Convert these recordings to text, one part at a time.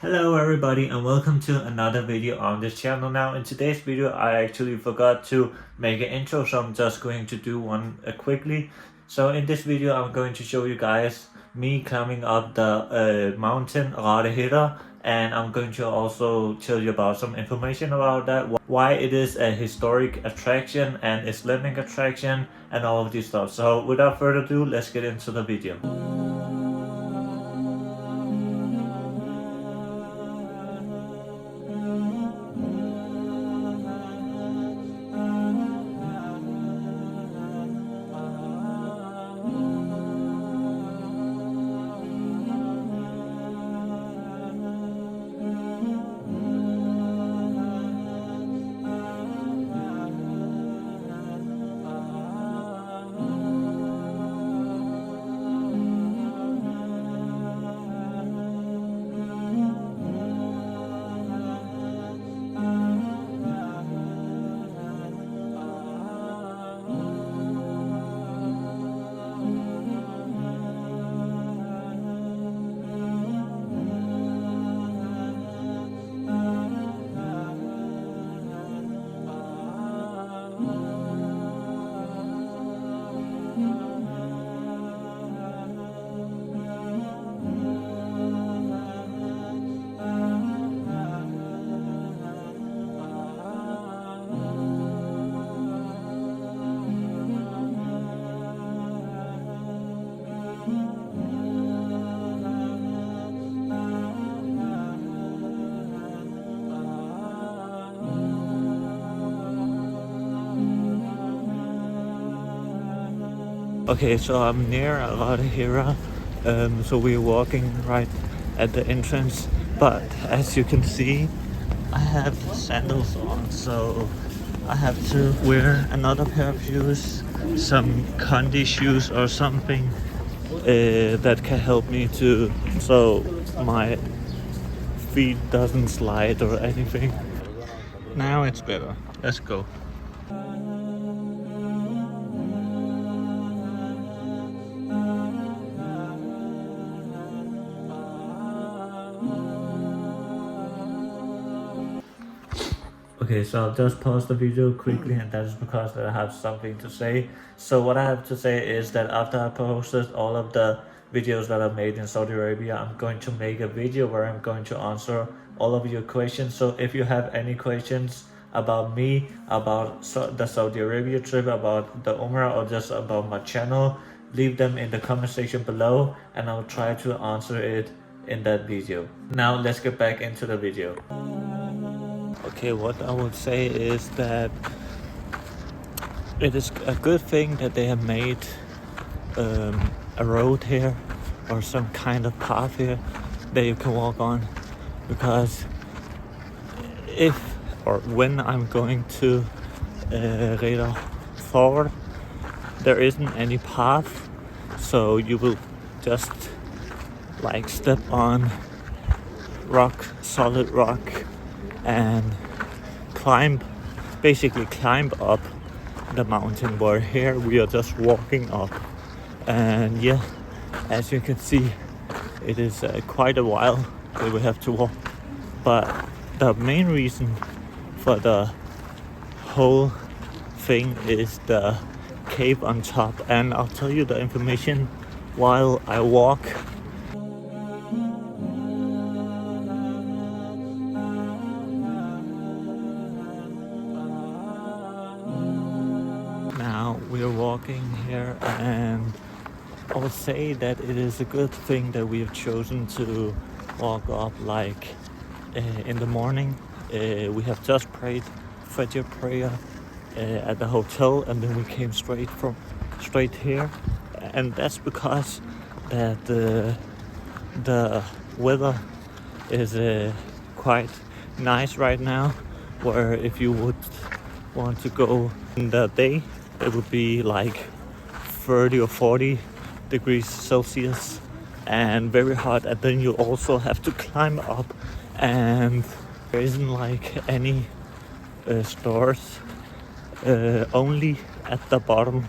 Hello everybody and welcome to another video on this channel. Now in today's video I actually forgot to make an intro, so I'm just going to do one quickly. So in this video I'm going to show you guys me climbing up the mountain Ghar-E-Hira, and I'm going to also tell you about some information about that, why it is a historic attraction and Islamic attraction and all of this stuff. So without further ado, let's get into the video. Okay, so I'm near Ghar-E-Hira, so we're walking right at the entrance, but as you can see, I have sandals on, so I have to wear another pair of shoes, some Condi shoes or something that can help me so my feet doesn't slide or anything. Now it's better. Let's go. Okay, so I'll just pause the video quickly, and that is because I have something to say. So what I have to say is that after I posted all of the videos that I made in Saudi Arabia, I'm going to make a video where I'm going to answer all of your questions. So if you have any questions about me, about the Saudi Arabia trip, about the Umrah, or just about my channel, leave them in the comment section below and I'll try to answer it in that video. Now let's get back into the video. Okay, what I would say is that it is a good thing that they have made a road here or some kind of path here that you can walk on, because if or when I'm going to Reda forward, there isn't any path, so you will just like step on rock, solid rock, and basically climb up the mountain, where here we are just walking up. And yeah, as you can see, it is quite a while that we have to walk, but the main reason for the whole thing is the cave on top, and I'll tell you the information while I walk. Now we're walking here, and I would say that it is a good thing that we have chosen to walk up like in the morning. We have just prayed Fajr prayer at the hotel, and then we came straight here, and that's because that the weather is quite nice right now, where if you would want to go in the day, it would be like 30 or 40 degrees Celsius and very hot, and then you also have to climb up, and there isn't like any stores, only at the bottom.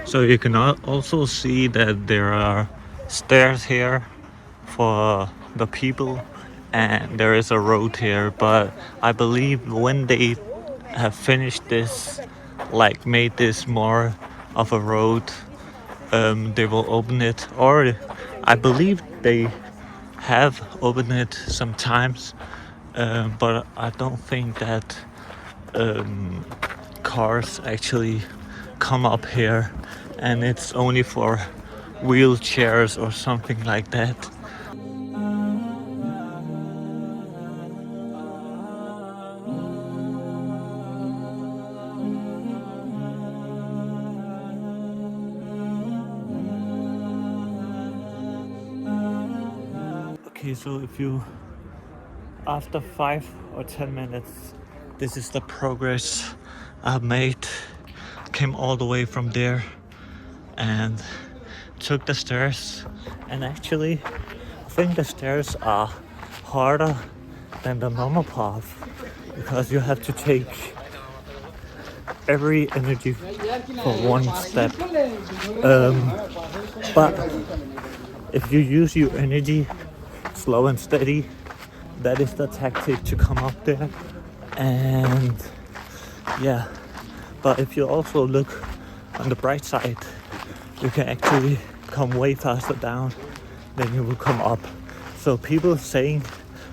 So you can also see that there are stairs here for the people, and there is a road here, but I believe when they have finished this, like made this more of a road, they will open it, or I believe they have opened it sometimes, but I don't think that cars actually come up here, and it's only for wheelchairs or something like that. Okay, so if you, after 5 or 10 minutes, this is the progress I've made. Came all the way from there and took the stairs, and actually I think the stairs are harder than the normal path because you have to take every energy for one step. But if you use your energy slow and steady, that is the tactic to come up there. And yeah, but if you also look on the bright side, you can actually come way faster down than you will come up. So people saying,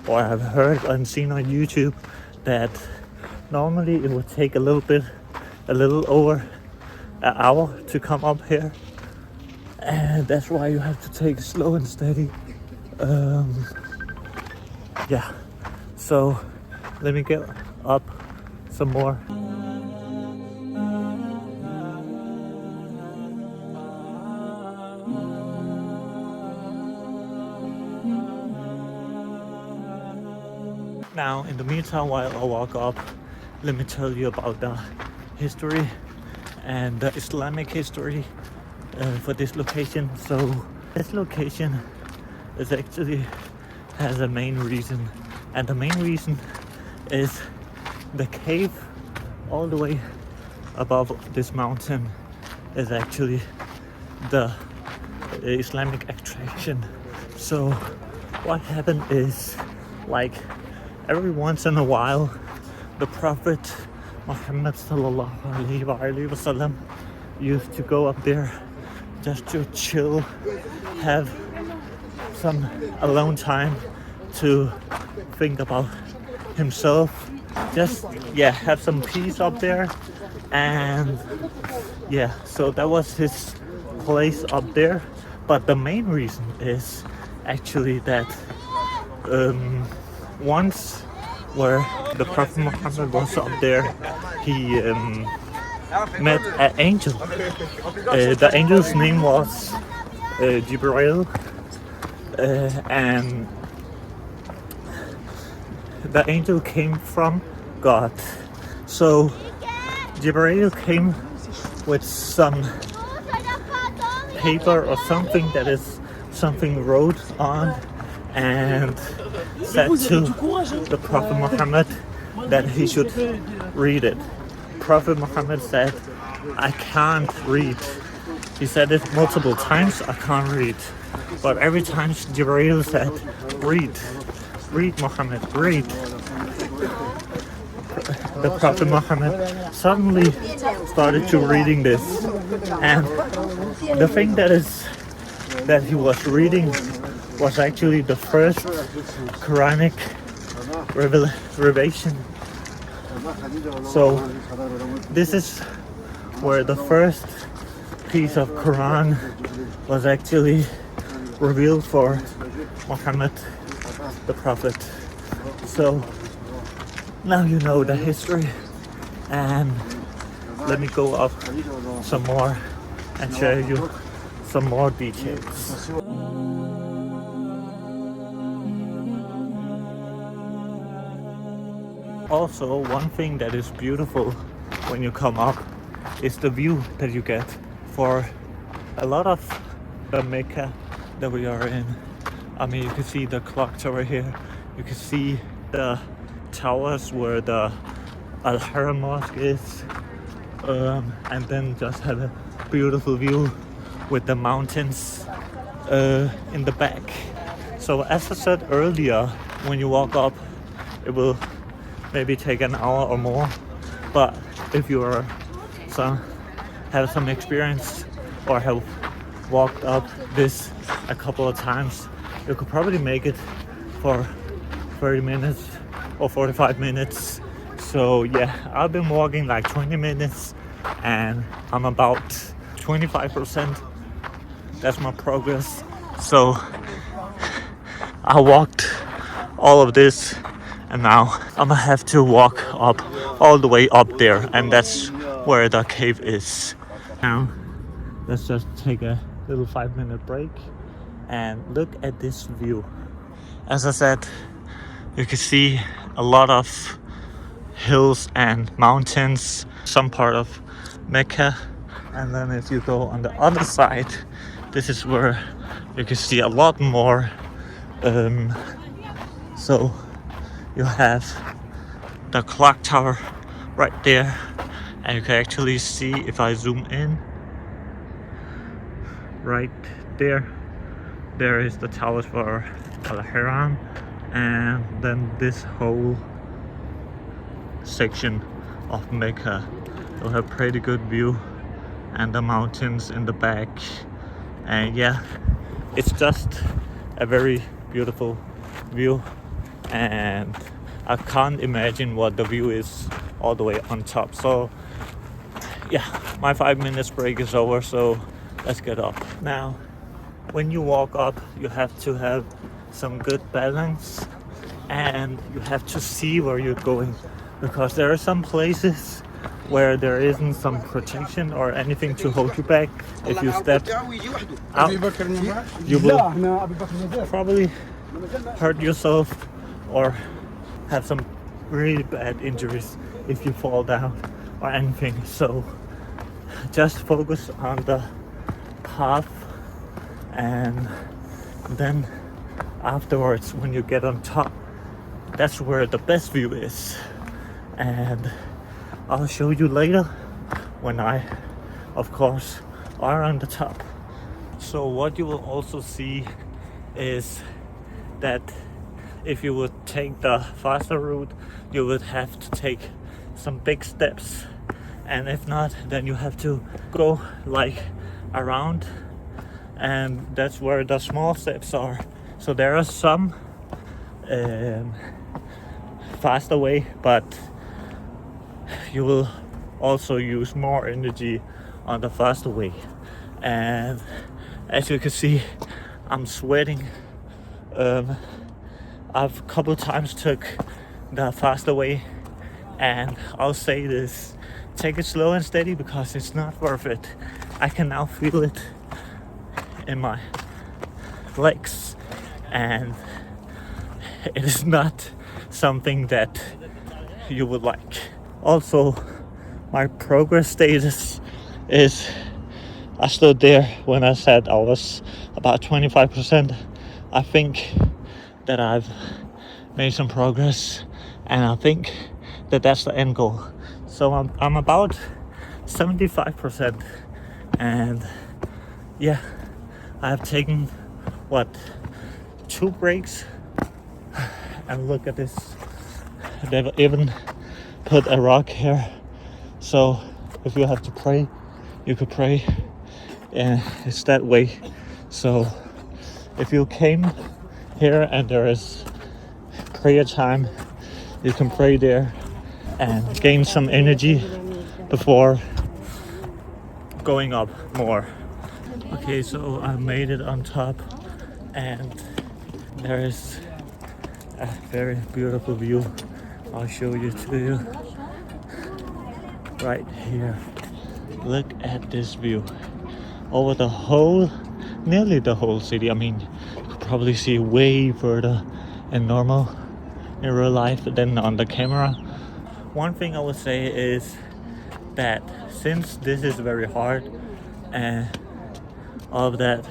or I've heard and seen on YouTube, that normally it would take a little over an hour to come up here, and that's why you have to take slow and steady. Yeah, so let me get up some more. Now, in the meantime, while I walk up, let me tell you about the history and the Islamic history for this location. So this location is actually has a main reason, and the main reason is the cave all the way above this mountain is actually the Islamic attraction. So what happened is, like, every once in a while, the Prophet Muhammad sallallahu alaihi wasallam used to go up there just to chill, have some alone time to think about himself, just have some peace up there. And so that was his place up there. But the main reason is actually that once where the Prophet Muhammad was up there, he met an angel. The angel's name was Jibril, and the angel came from God. So Jibril came with some paper or something that is something wrote on, and said to the Prophet Muhammad that he should read it. Prophet Muhammad said, "I can't read." He said it multiple times, "I can't read." But every time Jibreel said, "Read, read Muhammad, read." The Prophet Muhammad suddenly started to reading this, and the thing that he was reading was actually the first Quranic Revelation. So this is where the first piece of Quran was actually revealed for Muhammad, the Prophet. So now you know the history, and let me go up some more and share you some more details. Also, one thing that is beautiful when you come up is the view that you get. For a lot of the Mecca that we are in, I mean, you can see the clocks over here, you can see the towers where the Al-Haram Mosque is, and then just have a beautiful view with the mountains in the back. So as I said earlier, when you walk up, it will maybe take an hour or more, but if you are have some experience or have walked up this a couple of times, you could probably make it for 30 minutes or 45 minutes. So yeah, I've been walking like 20 minutes and I'm about 25%. That's my progress. So I walked all of this and now I'm gonna have to walk up all the way up there, and that's where the cave is. Now let's just take a little 5-minute break and look at this view. As I said, you can see a lot of hills and mountains, some part of Mecca, and then if you go on the other side, this is where you can see a lot more. So you have the clock tower right there, and you can actually see, if I zoom in, right there is the towers for Al-Haram, and then this whole section of Mecca. You'll have pretty good view and the mountains in the back, and yeah, it's just a very beautiful view, and I can't imagine what the view is all the way on top. So yeah, my 5 minutes break is over, so let's get up. Now when you walk up, you have to have some good balance, and you have to see where you're going, because there are some places where there isn't some protection or anything to hold you back. If you step out, you will probably hurt yourself or have some really bad injuries if you fall down or anything. So just focus on the path, and then afterwards, when you get on top, that's where the best view is, and I'll show you later when I, of course, are on the top. So what you will also see is that if you would take the faster route, you would have to take some big steps, and if not, then you have to go like around, and that's where the small steps are. So there are some faster way, but you will also use more energy on the faster way. And as you can see, I'm sweating. I've a couple times took the faster way, and I'll say this: take it slow and steady, because it's not worth it. I can now feel it in my legs, and it is not something that you would like. Also, my progress status is, I stood there when I said I was about 25%. I think that I've made some progress, and I think that that's the end goal. So I'm about 75%, and yeah, I have taken 2 breaks, and look at this. They've even put a rock here, so if you have to pray, you could pray, and it's that way. So if you came here and there is prayer time, you can pray there and gain some energy before going up more. Okay, so I made it on top, and there is a very beautiful view. I'll show you to you right here. Look at this view over the whole, nearly the whole city. I mean, you could probably see way further in real life than on the camera. One thing I would say is that since this is very hard and all of that,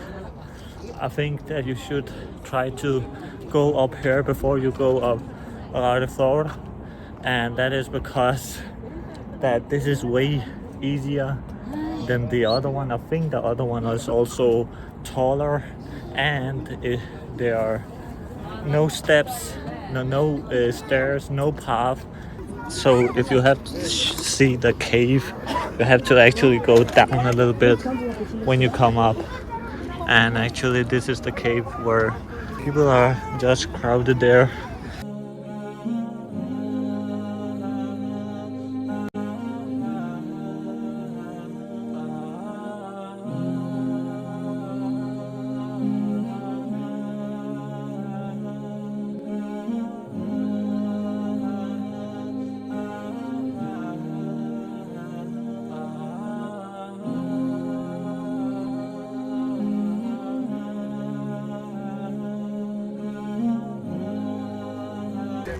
I think that you should try to go up here before you go up Ghar-E-Hira, and that is because that this is way easier than the other one. I think the other one is also taller, and there are no steps, no stairs, no path. So if you have to see the cave, you have to actually go down a little bit when you come up. And actually this is the cave where people are just crowded there.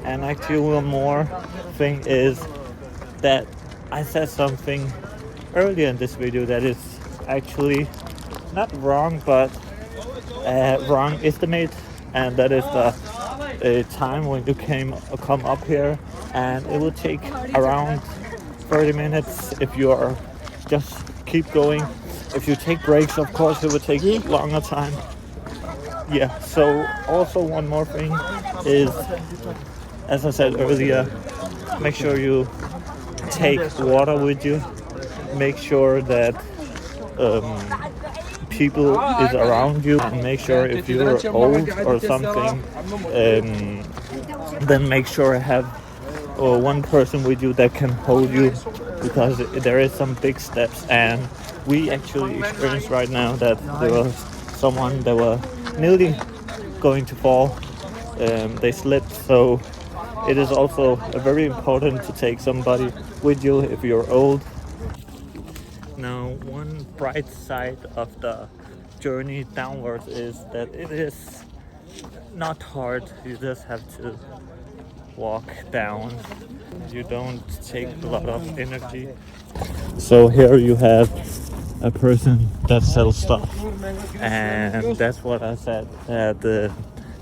And actually one more thing is that I said something earlier in this video that is actually not wrong, but wrong estimate, and that is the time when you come up here, and it will take around 30 minutes if you are just keep going. If you take breaks, of course it will take longer time. Yeah, so also one more thing is, as I said earlier, make sure you take water with you. Make sure that people is around you, and make sure if you're old or something, then make sure have one person with you that can hold you, because there is some big steps, and we actually experienced right now that there was someone that were nearly going to fall. They slipped, so it is also very important to take somebody with you if you're old. Now, one bright side of the journey downwards is that it is not hard. You just have to walk down. You don't take a lot of energy. So here you have a person that sells stuff, and that's what I said, that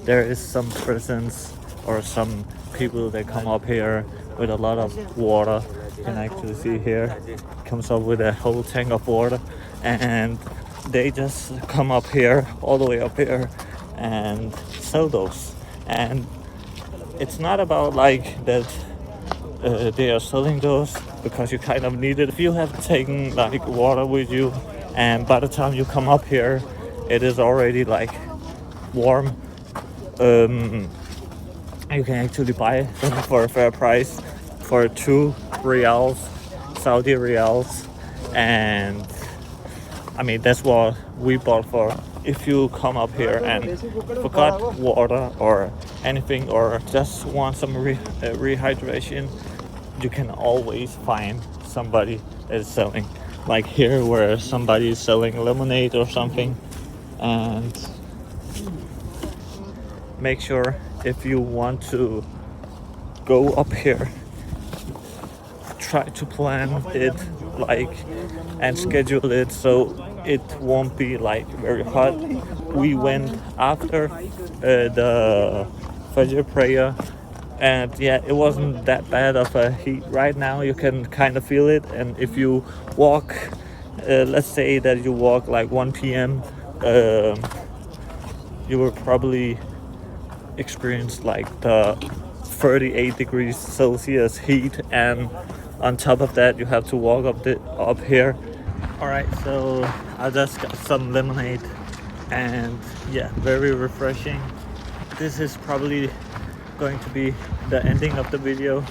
there is some persons or some people that come up here with a lot of water. You can actually see here, comes up with a whole tank of water, and they just come up here, all the way up here, and sell those. And it's not about like that they are selling those because you kind of need it. If you have taken like water with you, and by the time you come up here it is already like warm, you can actually buy them for a fair price, for 2 reals, Saudi reals. And I mean, that's what we bought for. If you come up here and forgot water or anything, or just want some rehydration, you can always find somebody that is selling. Like here, where somebody is selling lemonade or something. And make sure, if you want to go up here, try to plan it like and schedule it so it won't be like very hot. We went after the Fajr prayer, and yeah, it wasn't that bad of a heat. Right now you can kind of feel it, and if you walk, let's say that you walk like 1 p.m, you will probably experience like the 38 degrees Celsius heat, and on top of that you have to walk up here. Alright, so I just got some lemonade, and yeah, very refreshing. This is probably going to be the ending of the video.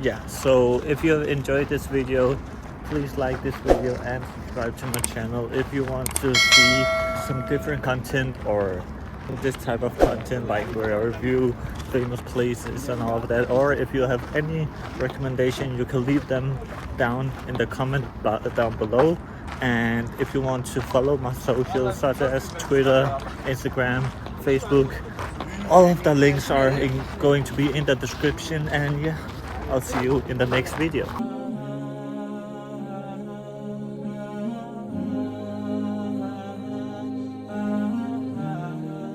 Yeah, so if you have enjoyed this video, please like this video and subscribe to my channel. If you want to see some different content or this type of content, like where I review famous places and all of that, or if you have any recommendation, you can leave them down in the comment down below. And if you want to follow my socials such as Twitter, Instagram, Facebook, all of the links are going to be in the description. And yeah, I'll see you in the next video.